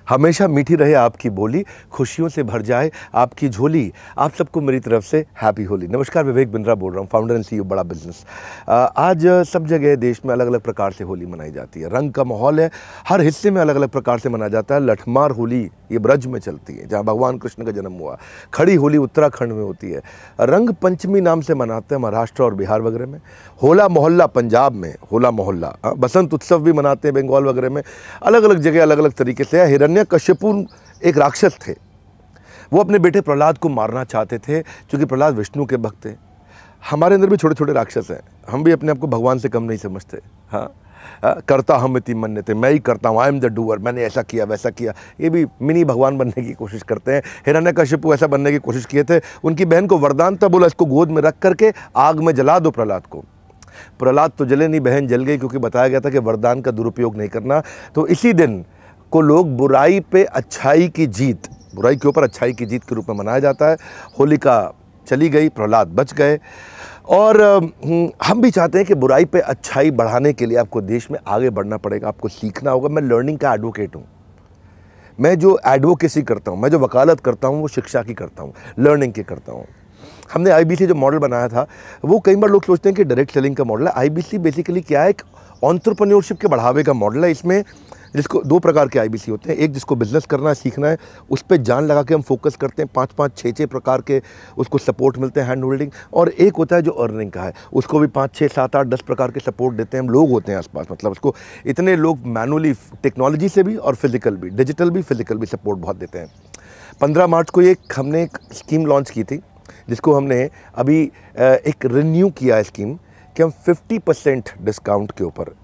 हमेशा मीठी रहे आपकी बोली, खुशियों से भर जाए आपकी झोली। आप सबको मेरी तरफ से हैप्पी होली। नमस्कार, विवेक बिंद्रा बोल रहा हूँ, फाउंडर एंड सीईओ बड़ा बिजनेस। आज सब जगह देश में अलग अलग प्रकार से होली मनाई जाती है। रंग का माहौल है, हर हिस्से में अलग अलग प्रकार से मनाया जाता है। लठमार होली ये ब्रज में चलती है, जहाँ भगवान कृष्ण का जन्म हुआ। खड़ी होली उत्तराखंड में होती है। रंग पंचमी नाम से मनाते हैं महाराष्ट्र और बिहार वगैरह में। होला मोहल्ला पंजाब में, होला मोहल्ला। बसंत उत्सव भी मनाते हैं बंगाल वगैरह में। अलग अलग जगह अलग अलग तरीके से। हिरण्यकश्यपु एक राक्षस थे, वो अपने बेटे प्रहलाद को मारना चाहते थे क्योंकि प्रहलाद विष्णु के भक्त थे। हमारे अंदर भी छोटे छोटे राक्षस हैं, हम भी अपने आप को भगवान से कम नहीं समझते। हाँ, करता हम इति मन्यते, मैं ही करता हूँ, आई एम द डूअर, मैंने ऐसा किया वैसा किया। ये भी मिनी भगवान बनने की कोशिश करते हैं। हिरण्यकश्यपु ऐसा बनने की कोशिश किए थे। उनकी बहन को वरदान था, बोला इसको गोद में रख करके आग में जला दो प्रहलाद को। प्रहलाद तो जले नहीं, बहन जल गई, क्योंकि बताया गया था कि वरदान का दुरुपयोग नहीं करना। तो इसी दिन को लोग बुराई पे अच्छाई की जीत, बुराई के ऊपर अच्छाई की जीत के रूप में मनाया जाता है। होलिका चली गई, प्रहलाद बच गए। और हम भी चाहते हैं कि बुराई पे अच्छाई बढ़ाने के लिए आपको देश में आगे बढ़ना पड़ेगा, आपको सीखना होगा। मैं लर्निंग का एडवोकेट हूँ। मैं जो एडवोकेसी करता हूँ, मैं जो वकालत करता हूँ, वो शिक्षा की करता हूँ, लर्निंग की करता हूँ। हमने आईबीसी जो मॉडल बनाया था, वो कई बार लोग सोचते हैं कि डायरेक्ट सेलिंग का मॉडल है। आईबीसी बेसिकली क्या है, एक एंटरप्रेन्योरशिप के बढ़ावे का मॉडल है। इसमें जिसको दो प्रकार के आईबीसी होते हैं। एक जिसको बिजनेस करना है, सीखना है, उस पर जान लगा के हम फोकस करते हैं। 5-5, 6-6 प्रकार के उसको सपोर्ट मिलते हैं, हैंड होल्डिंग। और एक होता है जो अर्निंग का है, उसको भी 5, 6, 7, 8, 10 प्रकार के सपोर्ट देते हैं हम। लोग होते हैं आसपास, मतलब उसको इतने लोग मैनुअली, टेक्नोलॉजी से भी और फिजिकल भी, डिजिटल भी फिजिकल भी सपोर्ट बहुत देते हैं। 15 मार्च को हमने एक स्कीम लॉन्च की थी, जिसको हमने अभी एक रिन्यू किया है स्कीम, कि हम 50% डिस्काउंट के ऊपर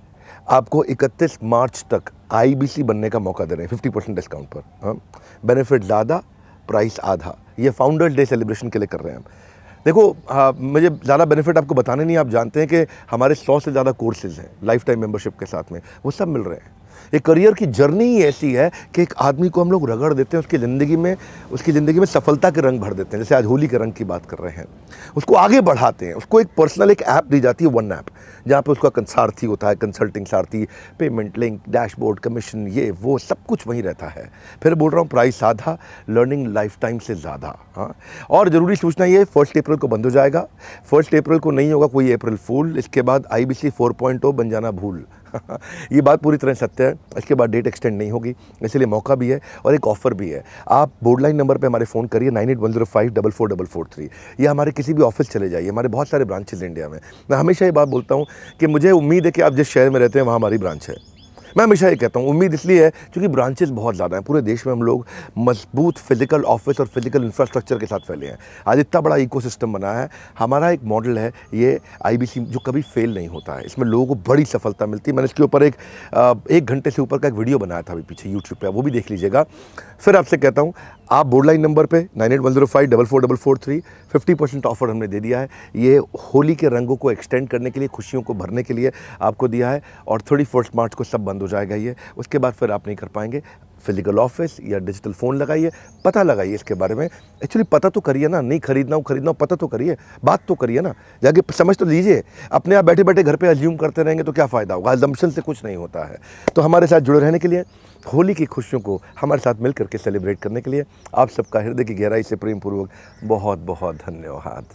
आपको 31 मार्च तक आईबीसी बनने का मौका दे रहे हैं। 50% डिस्काउंट पर। हाँ, बेनिफिट ज़्यादा, प्राइस आधा। ये फाउंडर्स डे सेलिब्रेशन के लिए कर रहे हैं हम। देखो, मुझे ज़्यादा बेनिफिट आपको बताने नहीं, आप जानते हैं कि हमारे 100 से ज़्यादा कोर्सेज हैं लाइफ टाइम मेंबरशिप के साथ में, वो सब मिल रहे हैं। एक करियर की जर्नी ही ऐसी है कि एक आदमी को हम लोग रगड़ देते हैं, उसकी ज़िंदगी में सफलता के रंग भर देते हैं। जैसे आज होली के रंग की बात कर रहे हैं, उसको आगे बढ़ाते हैं। उसको एक पर्सनल एक ऐप दी जाती है, वन ऐप, जहाँ पे उसका सारथी होता है, कंसल्टिंग सारथी, पेमेंट लिंक, डैशबोर्ड, कमीशन, ये वो सब कुछ वहीं रहता है। फिर बोल रहा हूँ, प्राइस आधा, लर्निंग लाइफ टाइम से ज़्यादा। हाँ, और ज़रूरी सूचना ये, 1 अप्रैल को बंद हो जाएगा। 1 अप्रैल को नहीं होगा कोई अप्रैल फूल। इसके बाद आईबीसी 4.0 बन जाना भूल। ये बात पूरी तरह सत्य है। इसके बाद डेट एक्सटेंड नहीं होगी, इसलिए मौका भी है और एक ऑफर भी है। आप बोर्डलाइन नंबर पे हमारे फ़ोन करिए, 9810544443। या हमारे किसी भी ऑफिस चले जाइए, हमारे बहुत सारे ब्रांचेज इंडिया में। मैं हमेशा ये बात बोलता हूँ कि मुझे उम्मीद है कि आप जिस शहर में रहते हैं वहाँ हमारी ब्रांच है। मैं हमेशा ये कहता हूँ, उम्मीद इसलिए है क्योंकि ब्रांचेस बहुत ज़्यादा हैं। पूरे देश में हम लोग मजबूत फिजिकल ऑफिस और फिजिकल इंफ्रास्ट्रक्चर के साथ फैले हैं। आज इतना बड़ा इकोसिस्टम बना है। हमारा एक मॉडल है ये आईबीसी, जो कभी फेल नहीं होता है। इसमें लोगों को बड़ी सफलता मिलती है। मैंने इसके ऊपर एक घंटे से ऊपर का एक वीडियो बनाया था अभी पीछे यूट्यूब पर, वो भी देख लीजिएगा। फिर आपसे कहता हूँ, आप बोर्डलाइन नंबर पे 9810544443, 50% ऑफर हमने दे दिया है। ये होली के रंगों को एक्सटेंड करने के लिए, खुशियों को भरने के लिए आपको दिया है। और 31 मार्च को सब बंद हो जाएगा ये, उसके बाद फिर आप नहीं कर पाएंगे। फिजिकल ऑफिस या डिजिटल फ़ोन लगाइए, पता लगाइए इसके बारे में। एक्चुअली पता तो करिए ना, नहीं खरीदना हो पता तो करिए, बात तो करिए ना, जाके समझ तो लीजिए। अपने आप बैठे बैठे घर पे अज्यूम करते रहेंगे तो क्या फ़ायदा होगा। अजम्पशन से कुछ नहीं होता है। तो हमारे साथ जुड़े रहने के लिए, होली की खुशियों को हमारे साथ मिल करके सेलिब्रेट करने के लिए आप सबका हृदय की गहराई से प्रेम पूर्वक बहुत बहुत धन्यवाद।